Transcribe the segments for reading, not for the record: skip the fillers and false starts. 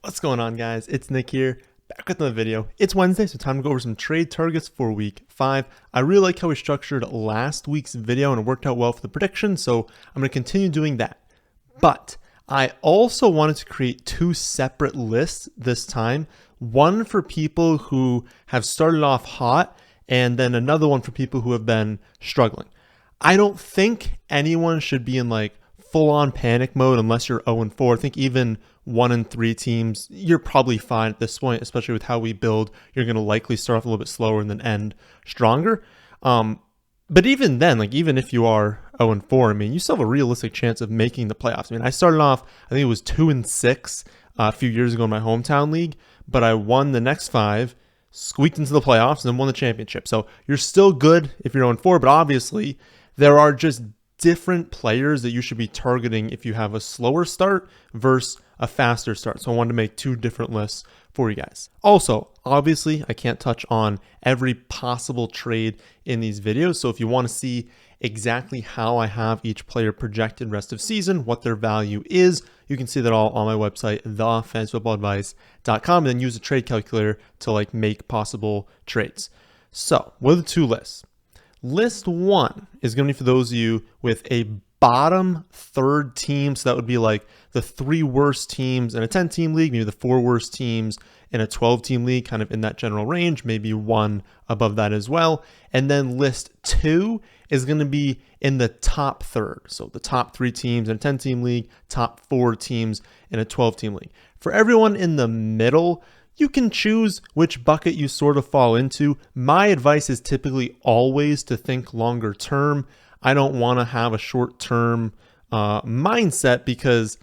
What's going on, guys? It's Nick here, back with another video. It's Wednesday, so time to go over some trade targets for week 5. I really like how we structured last week's video and it worked out well for the prediction, so I'm going to continue doing that. But I also wanted to create 2 separate lists this time. One for people who have started off hot, and then another one for people who have been struggling. I don't think anyone should be in like full-on panic mode unless you're 0-4. I think even 1-3 teams, you're probably fine at this point, especially with how we build. You're going to likely start off a little bit slower and then end stronger. But even then, like even if you are 0-4, I mean, you still have a realistic chance of making the playoffs. I mean, I started off, I think it was 2-6 a few years ago in my hometown league, but I won the next 5, squeaked into the playoffs, and then won the championship. So you're still good if you're 0-4, but obviously there are just different players that you should be targeting if you have a slower start versus a faster start. So I wanted to make 2 different lists for you guys. Also, obviously, I can't touch on every possible trade in these videos. So if you want to see exactly how I have each player projected rest of season, what their value is, you can see that all on my website, thefantasyfootballadvice.com, and then use a trade calculator to like make possible trades. So what are the 2 lists? List 1 is going to be for those of you with a bottom third team. So that would be like the 3 worst teams in a 10-team league, maybe the 4 worst teams in a 12-team league, kind of in that general range, maybe 1 above that as well. And then list 2 is going to be in the top third. So the top 3 teams in a 10-team league, top 4 teams in a 12-team league. For everyone in the middle, you can choose which bucket you sort of fall into. My advice is typically always to think longer term. I don't want to have a short-term mindset because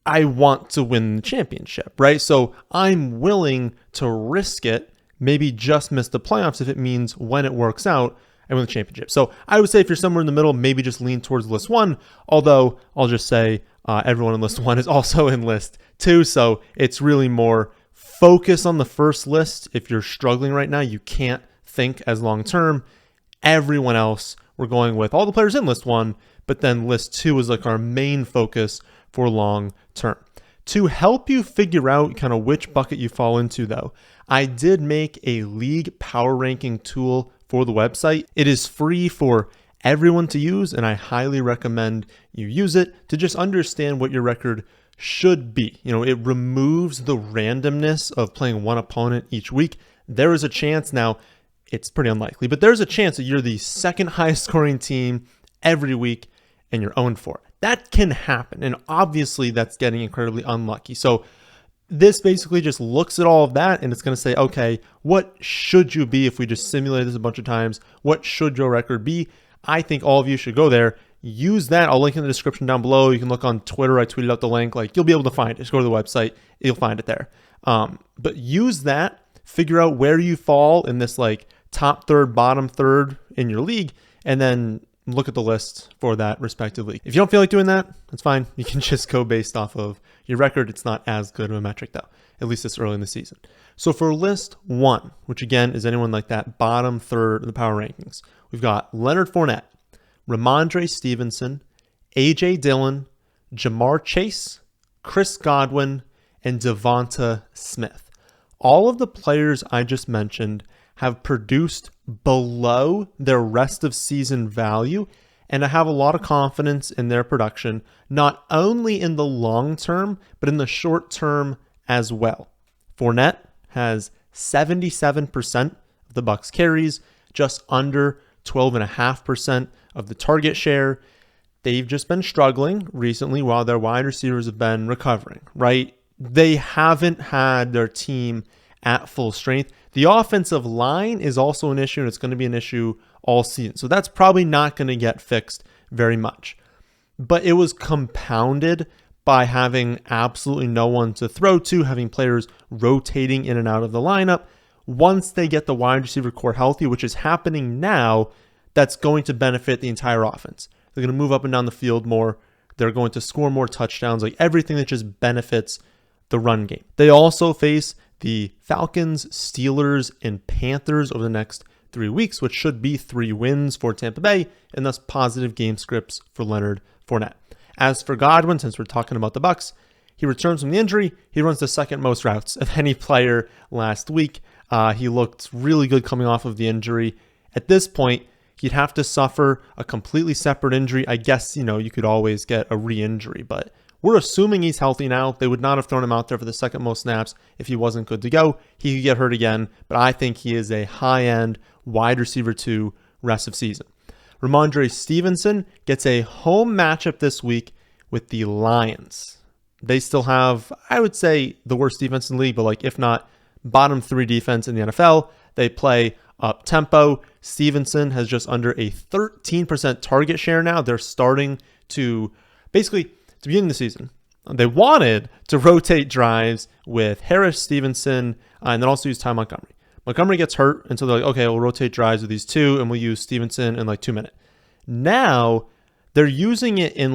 I want to win the championship, right? So I'm willing to risk it, maybe just miss the playoffs if it means when it works out, I win the championship. So I would say if you're somewhere in the middle, maybe just lean towards list 1, although I'll just say everyone in list 1 is also in list 2, so it's really more focus on the first list. If you're struggling right now, you can't think as long term. Everyone else, we're going with all the players in list 1, but then list 2 is like our main focus for long term. To help you figure out kind of which bucket you fall into though, I did make a league power ranking tool for the website. It is free for everyone to use, and I highly recommend you use it to just understand what your record should be. You know, it removes the randomness of playing one opponent each week. There is a chance now, it's pretty unlikely, but there's a chance that you're the second highest scoring team every week and you're 0-4. That can happen. And obviously that's getting incredibly unlucky. So this basically just looks at all of that and it's going to say, okay, what should you be if we just simulate this a bunch of times? What should your record be? I think all of you should go there. Use that. I'll link in the description down below. You can look on Twitter. I tweeted out the link. Like you'll be able to find it. Just go to the website. You'll find it there. But use that. Figure out where you fall in this like top third, bottom third in your league, and then look at the list for that respectively. If you don't feel like doing that, that's fine. You can just go based off of your record. It's not as good of a metric though, at least this early in the season. So for list 1, which again is anyone like that bottom third of the power rankings, we've got Leonard Fournette, Ramondre Stevenson, AJ Dillon, Jamar Chase, Chris Godwin, and Devonta Smith. All of the players I just mentioned have produced below their rest of season value, and I have a lot of confidence in their production, not only in the long term, but in the short term as well. Fournette has 77% of the Bucs carries, just under 12.5% of the target share. They've just been struggling recently while their wide receivers have been recovering, right? They haven't had their team at full strength. The offensive line is also an issue, and it's going to be an issue all season. So that's probably not going to get fixed very much. But it was compounded by having absolutely no one to throw to, having players rotating in and out of the lineup. Once they get the wide receiver core healthy, which is happening now, that's going to benefit the entire offense. They're going to move up and down the field more. They're going to score more touchdowns, like everything that just benefits the run game. They also face the Falcons, Steelers, and Panthers over the next 3 weeks, which should be 3 wins for Tampa Bay, and thus positive game scripts for Leonard Fournette. As for Godwin, since we're talking about the Bucs, he returns from the injury. He runs the second most routes of any player last week. He looked really good coming off of the injury. At this point, he'd have to suffer a completely separate injury. I guess, you could always get a re-injury, but we're assuming he's healthy now. They would not have thrown him out there for the second most snaps if he wasn't good to go. He could get hurt again, but I think he is a high-end wide receiver 2 rest of season. Ramondre Stevenson gets a home matchup this week with the Lions. They still have, I would say, the worst defense in the league, but if not, bottom 3 defense in the NFL. They play up tempo. Stevenson has just under a 13% target share now. They're starting to basically, to begin the season, they wanted to rotate drives with Harris, Stevenson, and then also use Ty Montgomery. Montgomery gets hurt, and so they're like, okay, we'll rotate drives with these two, and we'll use Stevenson in 2 minutes. Now, they're using it in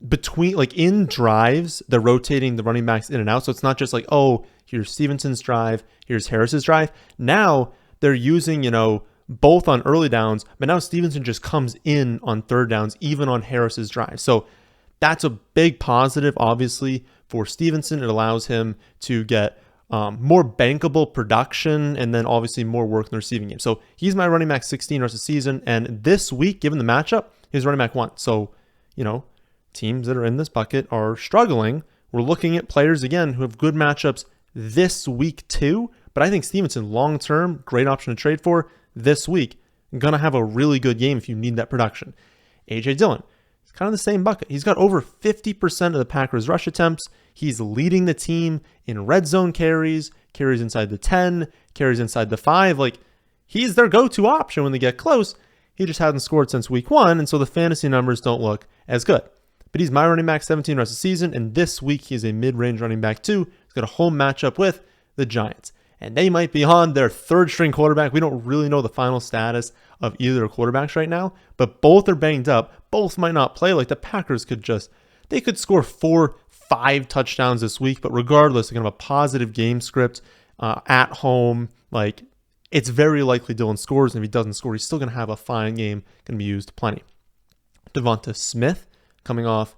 between, in drives, they're rotating the running backs in and out. So it's not just here's Stevenson's drive, here's Harris's drive. Now, they're using, both on early downs, but now Stevenson just comes in on third downs, even on Harris's drive. So that's a big positive, obviously, for Stevenson. It allows him to get more bankable production and then obviously more work in the receiving game. So he's my running back 16 rest of the season. And this week, given the matchup, he's running back 1. So, teams that are in this bucket are struggling. We're looking at players, again, who have good matchups this week too. But I think Stevenson, long-term, great option to trade for this week. Going to have a really good game if you need that production. A.J. Dillon, it's kind of the same bucket. He's got over 50% of the Packers' rush attempts. He's leading the team in red zone carries inside the 10, carries inside the 5. He's their go-to option when they get close. He just hasn't scored since week 1, and so the fantasy numbers don't look as good. But he's my running back 17 rest of the season, and this week he's a mid-range running back 2. He's got a home matchup with the Giants. And they might be on their third-string quarterback. We don't really know the final status of either quarterbacks right now, but both are banged up. Both might not play. The Packers they could score 4-5 touchdowns this week, but regardless, they're going to have a positive game script at home. It's very likely Dillon scores, and if he doesn't score, he's still going to have a fine game, going to be used plenty. Devonta Smith coming off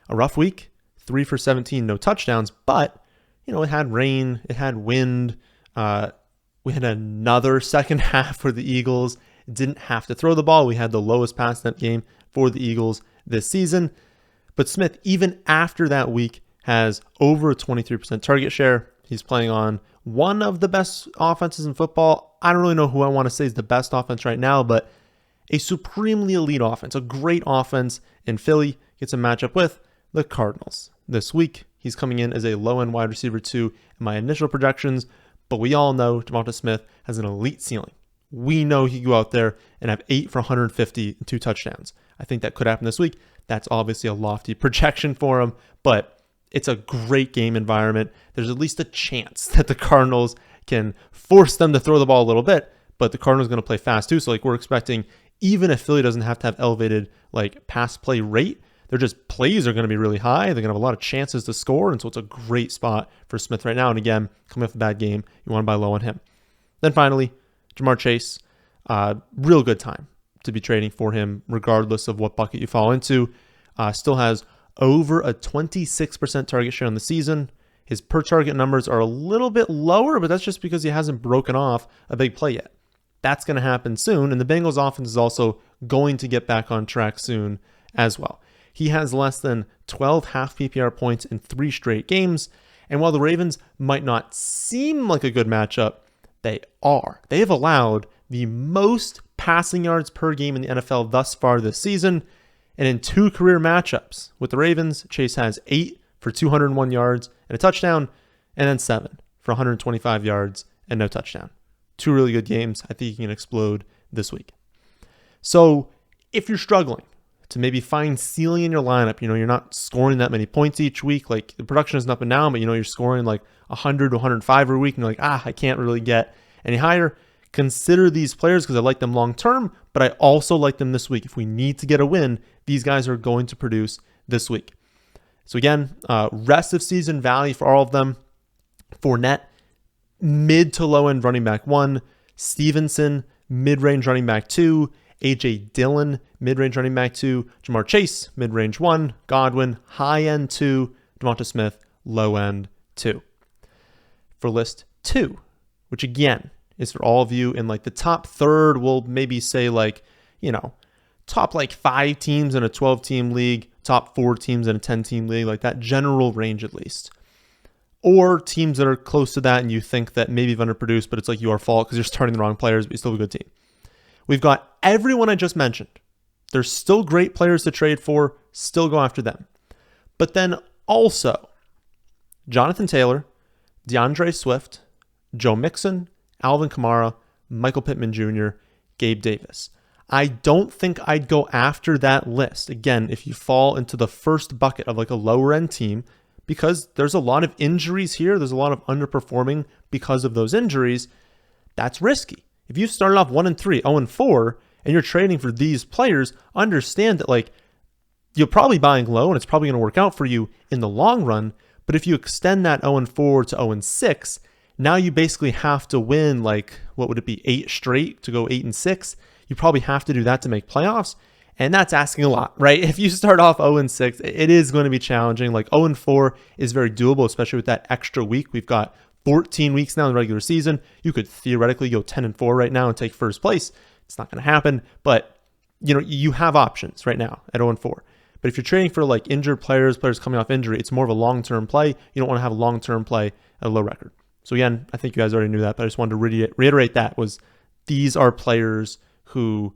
a rough week, 3 for 17, no touchdowns, but, it had rain, it had wind. We had another second half for the Eagles. Didn't have to throw the ball. We had the lowest pass attempt game for the Eagles this season. But Smith, even after that week, has over a 23% target share. He's playing on one of the best offenses in football. I don't really know who I want to say is the best offense right now, but a supremely elite offense, a great offense in Philly. Gets a matchup with the Cardinals. This week, he's coming in as a low-end wide receiver 2 in my initial projections, but we all know Devonta Smith has an elite ceiling. We know he can go out there and have 8 for 150 and 2 touchdowns. I think that could happen this week. That's obviously a lofty projection for him, but it's a great game environment. There's at least a chance that the Cardinals can force them to throw the ball a little bit, but the Cardinals are going to play fast too. So we're expecting, even if Philly doesn't have to have elevated pass play rate, their just plays are going to be really high. They're going to have a lot of chances to score, and so it's a great spot for Smith right now. And again, coming off a bad game, you want to buy low on him. Then finally, Ja'Marr Chase, real good time to be trading for him, regardless of what bucket you fall into. Still has over a 26% target share on the season. His per target numbers are a little bit lower, but that's just because he hasn't broken off a big play yet. That's going to happen soon, and the Bengals offense is also going to get back on track soon as well. He has less than 12 half PPR points in 3 straight games, and while the Ravens might not seem like a good matchup, they are. They have allowed the most passing yards per game in the NFL thus far this season, and in 2 career matchups with the Ravens, Chase has 8 for 201 yards and a touchdown, and then 7 for 125 yards and no touchdown. 2 really good games. I think he can explode this week. So if you're struggling to maybe find ceiling in your lineup, you're not scoring that many points each week. The production isn't up and down, but you're scoring 100 to 105 every week, and you're I can't really get any higher. Consider these players because I like them long term, but I also like them this week. If we need to get a win, these guys are going to produce this week. So again, rest of season value for all of them. Fournette, mid to low end running back 1. Stevenson, mid-range running back 2. A.J. Dillon, mid-range running back 2. Ja'Marr Chase, mid-range 1. Godwin, high-end 2. Devonta Smith, low end 2. For list 2, which again is for all of you in like the top third, we'll maybe say like, top like 5 teams in a 12-team league, top 4 teams in a 10-team league, like that general range at least. Or teams that are close to that and you think that maybe you've underproduced, but it's like your fault because you're starting the wrong players, but you still have a good team. We've got everyone I just mentioned. There's still great players to trade for, still go after them. But then also, Jonathan Taylor, DeAndre Swift, Joe Mixon, Alvin Kamara, Michael Pittman Jr., Gabe Davis. I don't think I'd go after that list. Again, if you fall into the first bucket of like a lower end team, because there's a lot of injuries here, there's a lot of underperforming because of those injuries, that's risky. If you started off 1-3, 0-4, and you're trading for these players, understand that like you're probably buying low and it's probably going to work out for you in the long run. But if you extend that 0-4 to 0-6, now you basically have to win like, what would it be, 8 straight to go 8-6. You probably have to do that to make playoffs. And that's asking a lot, right? If you start off 0-6, it is going to be challenging. Like 0-4 is very doable, especially with that extra week. We've got 14 weeks now in the regular season. You could theoretically go 10-4 right now and take first place. It's not going to happen, but you have options right now at 0-4. But if you're trading for like injured players coming off injury, it's more of a long-term play. You don't want to have a long-term play at a low record. So again, I think you guys already knew that, but I just wanted to reiterate that was these are players who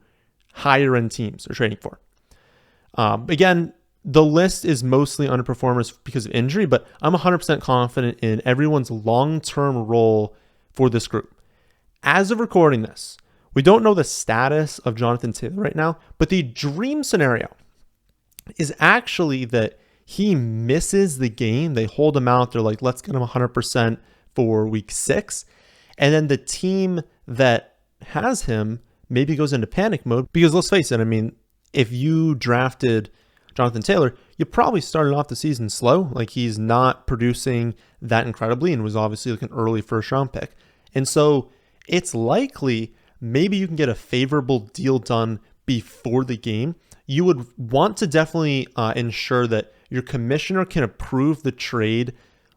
higher end teams are trading for. Again, the list is mostly underperformers because of injury, but I'm 100% confident in everyone's long-term role for this group. As of recording this, we don't know the status of Jonathan Taylor right now, but the dream scenario is actually that he misses the game. They hold him out. They're like, let's get him 100% for week 6. And then the team that has him maybe goes into panic mode because let's face it, I mean, if you drafted Jonathan Taylor, you probably started off the season slow. Like he's not producing that incredibly and was obviously like an early first round pick. And so it's likely maybe you can get a favorable deal done before the game. You would want to definitely ensure that your commissioner can approve the trade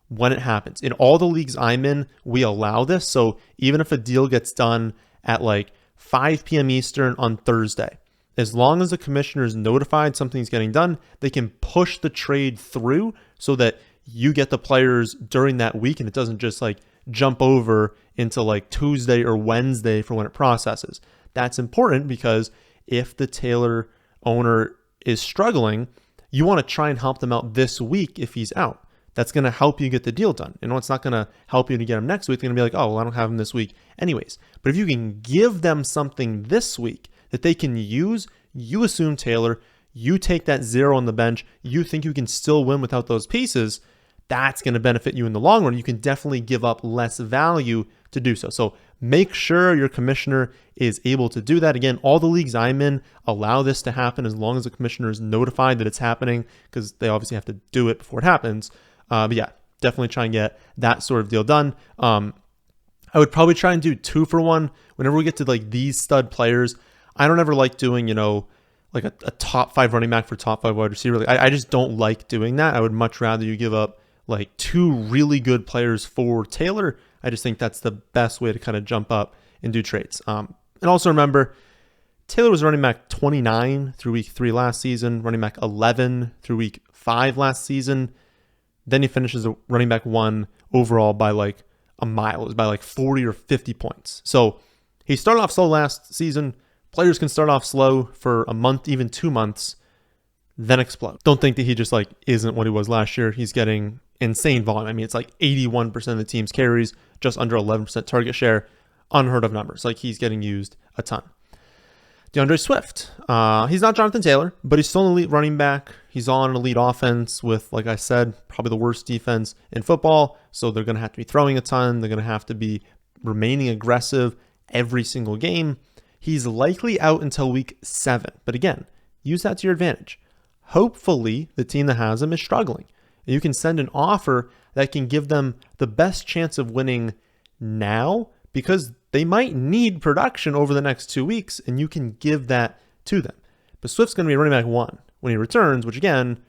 when it happens. In all the leagues I'm in, we allow this. So even if a deal gets done at like 5 p.m. Eastern on Thursday, as long as the commissioner is notified something's getting done, they can push the trade through so that you get the players during that week and it doesn't just like jump over into like Tuesday or Wednesday for when it processes. That's important because if the Taylor owner is struggling, you want to try and help them out this week if he's out. That's going to help you get the deal done. It's not going to help you to get him next week. It's going to be like, oh, well, I don't have him this week anyways. But if you can give them something this week that they can use, you assume Taylor, you take that 0 on the bench, you think you can still win without those pieces, that's going to benefit you in the long run. You can definitely give up less value to do so. So make sure your commissioner is able to do that. Again, all the leagues I'm in allow this to happen as long as the commissioner is notified that it's happening because they obviously have to do it before it happens. But yeah, definitely try and get that sort of deal done. I would probably try and do 2-for-1 whenever we get to like these stud players. I don't ever like doing, like a top 5 running back for top 5 wide receiver. Like, I just don't like doing that. I would much rather you give up like 2 really good players for Taylor. I just think that's the best way to kind of jump up and do trades. And also remember, Taylor was running back 29 through week 3 last season, running back 11 through week 5 last season. Then he finishes a running back 1 overall by like a mile. It was by like 40 or 50 points. So he started off slow last season. Players can start off slow for a month, even 2 months, then explode. Don't think that he just like isn't what he was last year. He's getting insane volume. I mean, it's like 81% of the team's carries, just under 11% target share, unheard of numbers. Like he's getting used a ton. DeAndre Swift. He's not Jonathan Taylor, but he's still an elite running back. He's on an elite offense with, like I said, probably the worst defense in football. So they're going to have to be throwing a ton. They're going to have to be remaining aggressive every single game. He's likely out until week 7. But again, use that to your advantage. Hopefully, the team that has him is struggling. You can send an offer that can give them the best chance of winning now because they might need production over the next 2 weeks, and you can give that to them. But Swift's going to be running back 1 when he returns, which again,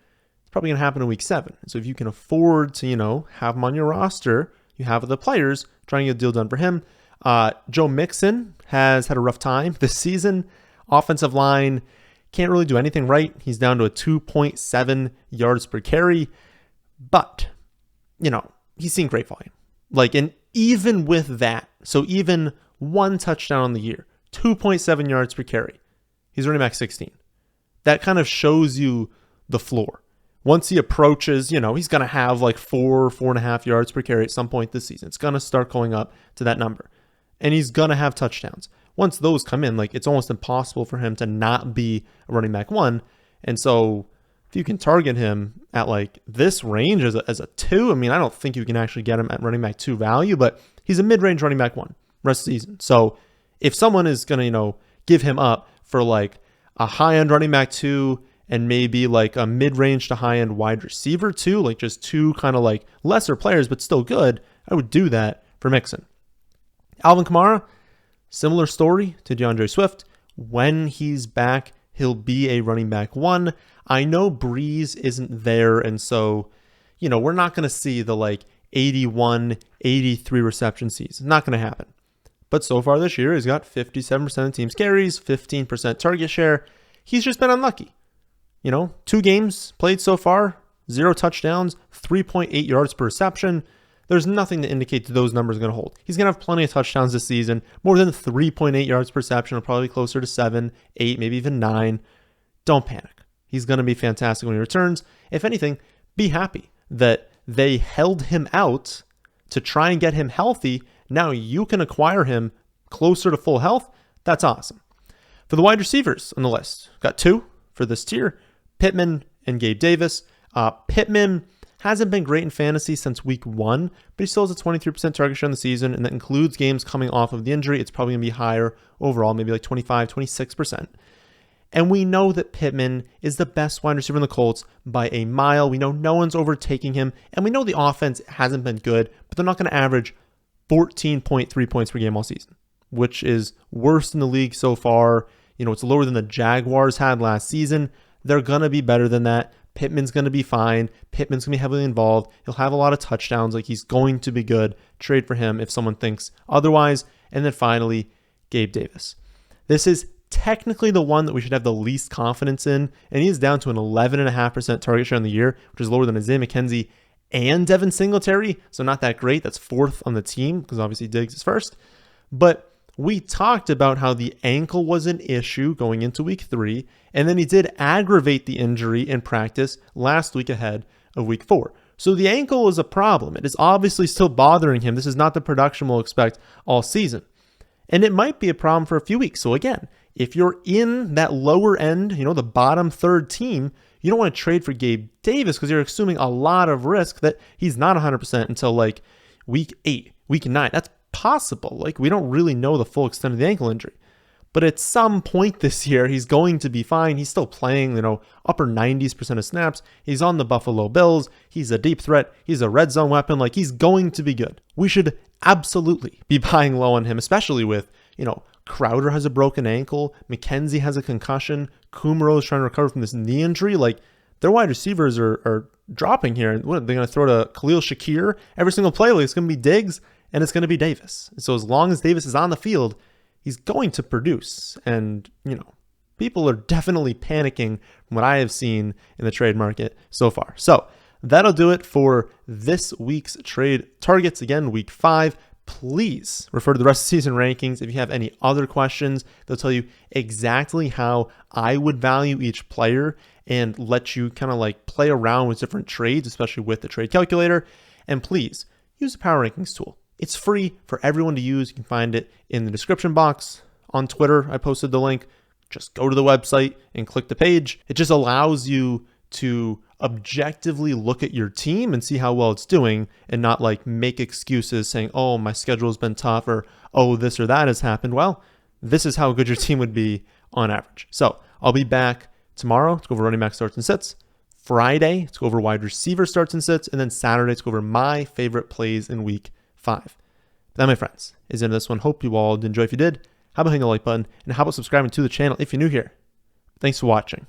probably going to happen in week 7. So if you can afford to, have him on your roster, you have the players trying to get a deal done for him. Joe Mixon has had a rough time this season. Offensive line can't really do anything right. He's down to a 2.7 yards per carry. But, he's seen great volume. And even with that, so even one touchdown on the year, 2.7 yards per carry, he's running back 16. That kind of shows you the floor. Once he approaches, he's going to have 4.5 yards per carry at some point this season. It's going to start going up to that number. And he's going to have touchdowns. Once those come in, it's almost impossible for him to not be a running back 1. And so if you can target him at this range as a 2, I don't think you can actually get him at running back 2 value, but he's a mid-range running back 1 rest of the season. So if someone is going to, give him up for a high-end running back 2 and maybe a mid-range to high-end wide receiver 2, just 2 kind of lesser players but still good, I would do that for Mixon. Alvin Kamara, similar story to DeAndre Swift. When he's back, he'll be a running back 1. I know Breeze isn't there, and so, we're not going to see the 81, 83 reception season. Not going to happen. But so far this year, he's got 57% of the team's carries, 15% target share. He's just been unlucky. 2 games played so far, 0 touchdowns, 3.8 yards per reception. There's nothing to indicate that those numbers are going to hold. He's going to have plenty of touchdowns this season, more than 3.8 yards per reception, probably closer to 7, 8, maybe even 9. Don't panic. He's going to be fantastic when he returns. If anything, be happy that they held him out to try and get him healthy. Now you can acquire him closer to full health. That's awesome. For the wide receivers on the list, got 2 for this tier, Pittman and Gabe Davis. Pittman hasn't been great in fantasy since week 1, but he still has a 23% target share in the season, and that includes games coming off of the injury. It's probably going to be higher overall, maybe 25, 26%. And we know that Pittman is the best wide receiver in the Colts by a mile. We know no one's overtaking him, and we know the offense hasn't been good, but they're not going to average 14.3 points per game all season, which is worse in the league so far. It's lower than the Jaguars had last season. They're going to be better than that. Pittman's going to be fine. Pittman's going to be heavily involved. He'll have a lot of touchdowns. He's going to be good. Trade for him if someone thinks otherwise. And then finally, Gabe Davis. This is technically the one that we should have the least confidence in, and he is down to an 11.5% target share on the year, which is lower than Isaiah McKenzie and Devin Singletary, so not that great. That's 4th on the team, because obviously Diggs is 1st. But we talked about how the ankle was an issue going into week 3, and then he did aggravate the injury in practice last week ahead of week 4. So the ankle is a problem. It is obviously still bothering him. This is not the production we'll expect all season. And it might be a problem for a few weeks. So again, if you're in that lower end, the bottom 3rd team, you don't want to trade for Gabe Davis because you're assuming a lot of risk that he's not 100% until week 8, week 9. That's possible. We don't really know the full extent of the ankle injury. But at some point this year, he's going to be fine. He's still playing, upper 90% of snaps. He's on the Buffalo Bills. He's a deep threat. He's a red zone weapon. He's going to be good. We should absolutely be buying low on him, especially with, Crowder has a broken ankle. McKenzie has a concussion. Kumaro is trying to recover from this knee injury. Their wide receivers are dropping here. And what are they going to throw to Khalil Shakir every single play? It's going to be Diggs and it's going to be Davis. So as long as Davis is on the field, he's going to produce. And, people are definitely panicking from what I have seen in the trade market so far. So that'll do it for this week's trade targets. Again, week 5. Please refer to the rest of the season rankings. If you have any other questions, they'll tell you exactly how I would value each player and let you kind of play around with different trades, especially with the trade calculator. And please use the Power Rankings tool. It's free for everyone to use. You can find it in the description box. On Twitter, I posted the link. Just go to the website and click the page. It just allows you to objectively look at your team and see how well it's doing and not make excuses saying, oh, my schedule's been tough, or oh, this or that has happened. Well, this is how good your team would be on average. So I'll be back tomorrow to go over running back starts and sits, Friday to go over wide receiver starts and sits, and then Saturday to go over my favorite plays in week 5. That, my friends, is the end of this one. Hope you all did enjoy. If you did, how about hitting the like button, and how about subscribing to the channel if you're new here? Thanks for watching.